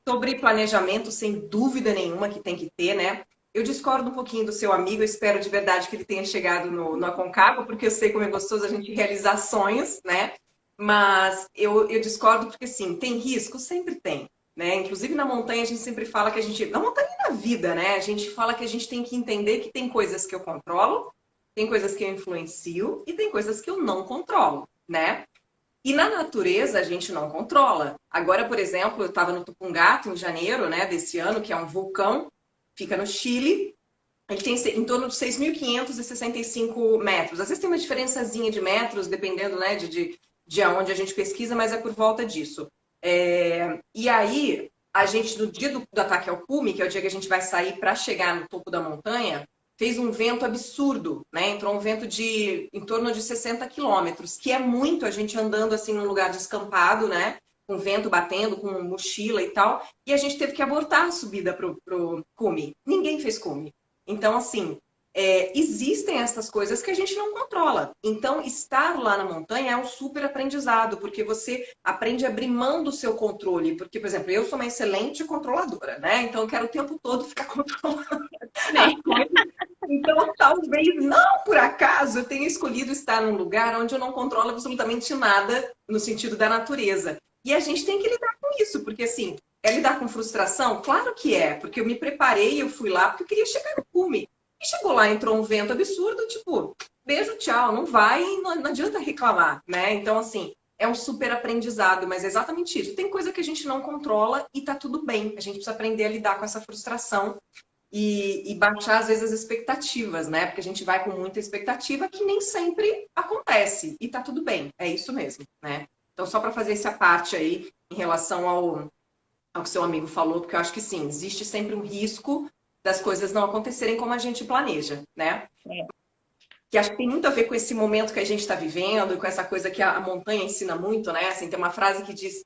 Sobre planejamento, sem dúvida nenhuma que tem que ter, né? Eu discordo um pouquinho do seu amigo, eu espero de verdade que ele tenha chegado no Aconcagua, porque eu sei como é gostoso a gente realizar sonhos, né? Mas eu discordo porque, sim, tem risco? Sempre tem, né? Inclusive na montanha a gente sempre fala que a gente... Na montanha e na vida, né? A gente fala que a gente tem que entender que tem coisas que eu controlo, tem coisas que eu influencio e tem coisas que eu não controlo, né? E na natureza a gente não controla. Agora, por exemplo, eu estava no Tupungato em janeiro, né, desse ano, que é um vulcão, fica no Chile. Ele tem em torno de 6.565 metros. Às vezes tem uma diferençazinha de metros, dependendo, né, de aonde a gente pesquisa, mas é por volta disso. E aí, a gente, no dia do ataque ao cume, que é o dia que a gente vai sair para chegar no topo da montanha, fez um vento absurdo, né? Entrou um vento de em torno de 60 quilômetros, que é muito a gente andando assim num lugar descampado, né? Com vento batendo, com mochila e tal. E a gente teve que abortar a subida pro cume. Ninguém fez cume. Então, assim, existem essas coisas que a gente não controla. Então, estar lá na montanha é um super aprendizado, porque você aprende a abrir mão do seu controle. Porque, por exemplo, eu sou uma excelente controladora, né? Então, eu quero o tempo todo ficar controlando as Também. coisas. Então, talvez não por acaso eu tenha escolhido estar num lugar onde eu não controlo absolutamente nada no sentido da natureza. E a gente tem que lidar com isso, porque assim, é lidar com frustração? Claro que é, porque eu me preparei, eu fui lá porque eu queria chegar no cume. E chegou lá, entrou um vento absurdo, tipo, beijo, tchau, não vai, não adianta reclamar, né? Então, assim, é um super aprendizado, mas é exatamente isso. Tem coisa que a gente não controla e tá tudo bem. A gente precisa aprender a lidar com essa frustração e baixar, às vezes, as expectativas, né? Porque a gente vai com muita expectativa que nem sempre acontece. E tá tudo bem, é isso mesmo, né? Então, só para fazer essa parte aí em relação ao que seu amigo falou, porque eu acho que sim, existe sempre um risco das coisas não acontecerem como a gente planeja, né? É. Que acho que tem muito a ver com esse momento que a gente está vivendo e com essa coisa que a montanha ensina muito, né? Assim, tem uma frase que diz: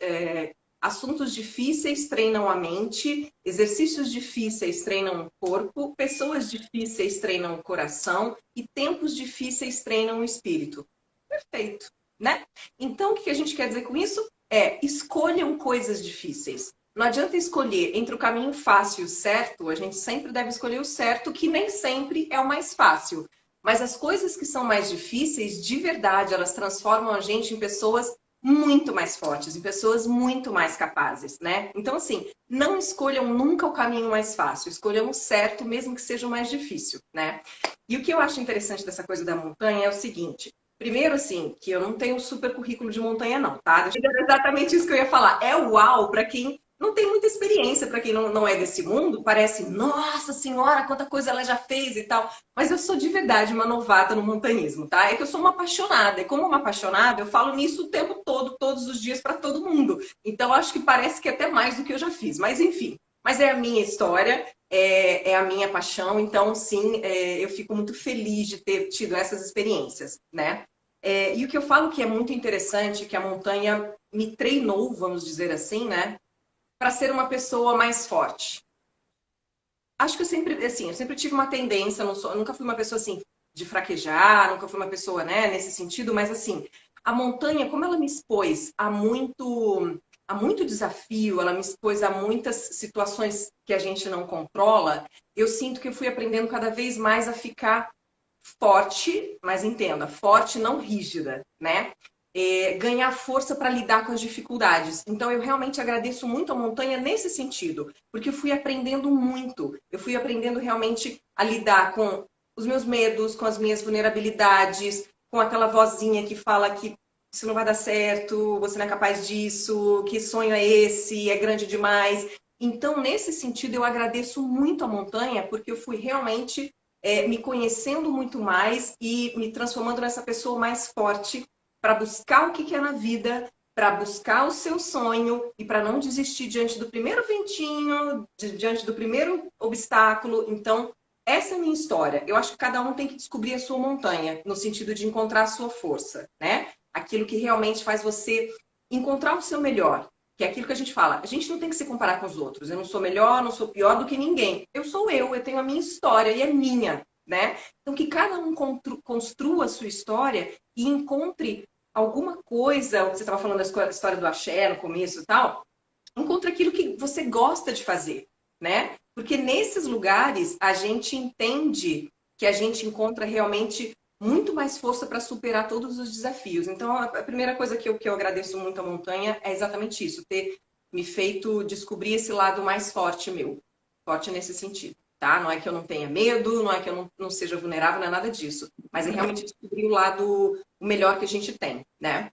assuntos difíceis treinam a mente, exercícios difíceis treinam o corpo, pessoas difíceis treinam o coração e tempos difíceis treinam o espírito. Perfeito, né? Então, o que a gente quer dizer com isso? Escolham coisas difíceis. Não adianta escolher entre o caminho fácil e o certo, a gente sempre deve escolher o certo, que nem sempre é o mais fácil. Mas as coisas que são mais difíceis, de verdade, elas transformam a gente em pessoas muito mais fortes, em pessoas muito mais capazes, né? Então, assim, não escolham nunca o caminho mais fácil, escolham o certo, mesmo que seja o mais difícil, né? E o que eu acho interessante dessa coisa da montanha é o seguinte: primeiro, assim, que eu não tenho um super currículo de montanha, não, tá? Era exatamente isso que eu ia falar. É uau para quem não tem muita experiência, para quem não é desse mundo, parece, nossa senhora, quanta coisa ela já fez e tal. Mas eu sou de verdade uma novata no montanhismo, tá? É que eu sou uma apaixonada. E como uma apaixonada, eu falo nisso o tempo todo, todos os dias, para todo mundo. Então, acho que parece que é até mais do que eu já fiz. Mas, enfim. Mas é a minha história, é a minha paixão. Então, sim, eu fico muito feliz de ter tido essas experiências, né? E o que eu falo que é muito interessante, que a montanha me treinou, vamos dizer assim, né? Para ser uma pessoa mais forte. Acho que eu sempre, assim, eu sempre tive uma tendência, eu nunca fui uma pessoa assim de fraquejar, nunca fui uma pessoa, né, nesse sentido, mas assim, a montanha, como ela me expôs a muito desafio, ela me expôs a muitas situações que a gente não controla, eu sinto que eu fui aprendendo cada vez mais a ficar forte, mas entenda, forte não rígida, né? Ganhar força para lidar com as dificuldades. Então, eu realmente agradeço muito a montanha nesse sentido, porque eu fui aprendendo muito. Eu fui aprendendo realmente a lidar com os meus medos, com as minhas vulnerabilidades, com aquela vozinha que fala que isso não vai dar certo, você não é capaz disso, que sonho é esse, é grande demais. Então, nesse sentido, eu agradeço muito a montanha, porque eu fui realmente me conhecendo muito mais e me transformando nessa pessoa mais forte para buscar o que quer na vida, para buscar o seu sonho e para não desistir diante do primeiro ventinho, diante do primeiro obstáculo. Então, essa é a minha história. Eu acho que cada um tem que descobrir a sua montanha, no sentido de encontrar a sua força, né? Aquilo que realmente faz você encontrar o seu melhor. Que é aquilo que a gente fala. A gente não tem que se comparar com os outros. Eu não sou melhor, não sou pior do que ninguém. Eu sou eu tenho a minha história e é minha, né? Então, que cada um construa a sua história e encontre alguma coisa, você estava falando da história do axé no começo e tal, encontra aquilo que você gosta de fazer, né? Porque nesses lugares a gente entende que a gente encontra realmente muito mais força para superar todos os desafios. Então, a primeira coisa que eu agradeço muito à montanha é exatamente isso, ter me feito descobrir esse lado mais forte meu. Forte nesse sentido, tá? Não é que eu não tenha medo, não é que eu não seja vulnerável, não é nada disso. Mas é realmente descobrir o lado o melhor que a gente tem, né?